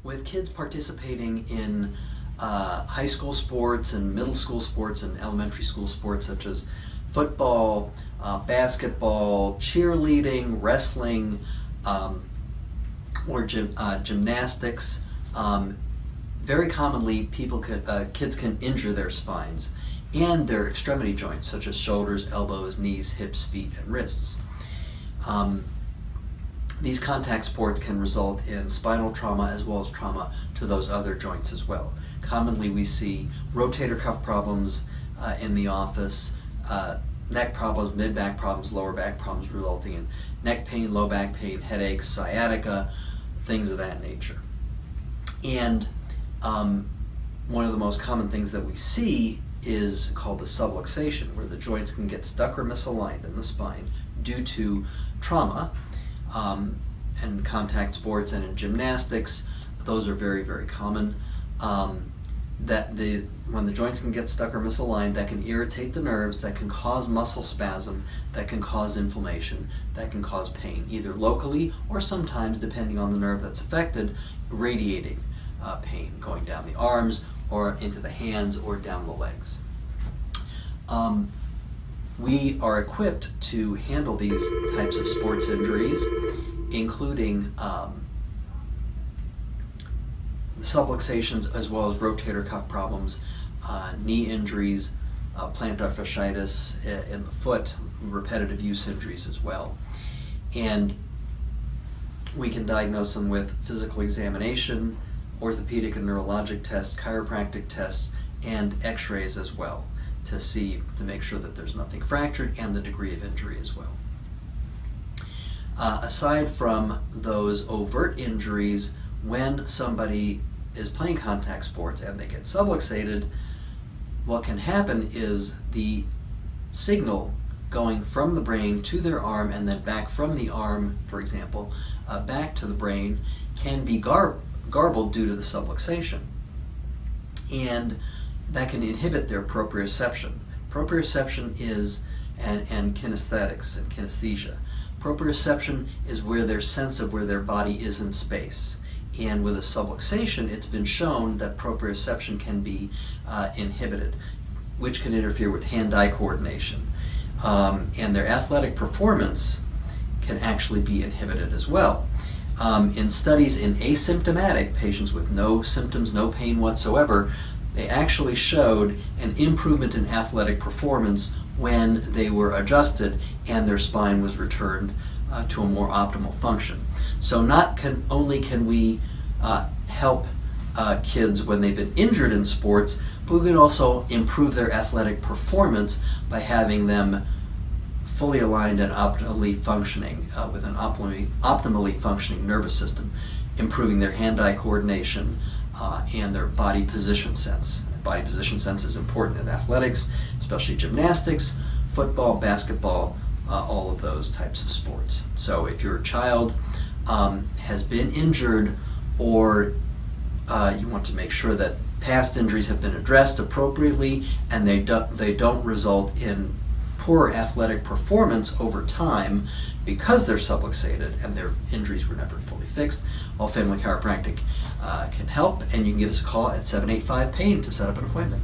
with kids participating in high school sports and middle school sports and elementary school sports such as football, basketball, cheerleading, wrestling, or gymnastics. Very commonly, kids can injure their spines and their extremity joints, such as shoulders, elbows, knees, hips, feet, and wrists. These contact sports can result in spinal trauma as well as trauma to those other joints as well. Commonly, we see rotator cuff problems in the office, neck problems, mid-back problems, lower back problems, resulting in neck pain, low back pain, headaches, sciatica, things of that nature. And one of the most common things that we see is called the subluxation, where the joints can get stuck or misaligned in the spine due to trauma. And contact sports and in gymnastics, those are very, very common. When the joints can get stuck or misaligned, that can irritate the nerves, that can cause muscle spasm, that can cause inflammation, that can cause pain, either locally or sometimes, depending on the nerve that's affected, radiating pain going down the arms or into the hands or down the legs. We are equipped to handle these types of sports injuries, including subluxations as well as rotator cuff problems, knee injuries, plantar fasciitis in the foot, repetitive use injuries as well. And we can diagnose them with physical examination, orthopedic and neurologic tests, chiropractic tests, and x-rays as well to make sure that there's nothing fractured and the degree of injury as well. Aside from those overt injuries, when somebody is playing contact sports and they get subluxated, what can happen is the signal going from the brain to their arm and then back from the arm, for example, back to the brain can be garbled due to the subluxation. And that can inhibit their proprioception. Proprioception is, and kinesthetics and kinesthesia. Proprioception is where their sense of where their body is in space. And with a subluxation, it's been shown that proprioception can be inhibited, which can interfere with hand-eye coordination. And their athletic performance can actually be inhibited as well. In studies in asymptomatic patients with no symptoms, no pain whatsoever, they actually showed an improvement in athletic performance when they were adjusted and their spine was returned to a more optimal function. So not only can we help kids when they've been injured in sports, but we can also improve their athletic performance by having them fully aligned and optimally functioning with an optimally functioning nervous system, improving their hand-eye coordination and their body position sense. Body position sense is important in athletics, especially gymnastics, football, basketball, all of those types of sports. So if your child has been injured, or you want to make sure that past injuries have been addressed appropriately and they don't result in poor athletic performance over time because they're subluxated and their injuries were never fully fixed, All Family Chiropractic can help, and you can give us a call at 785-PAIN to set up an appointment.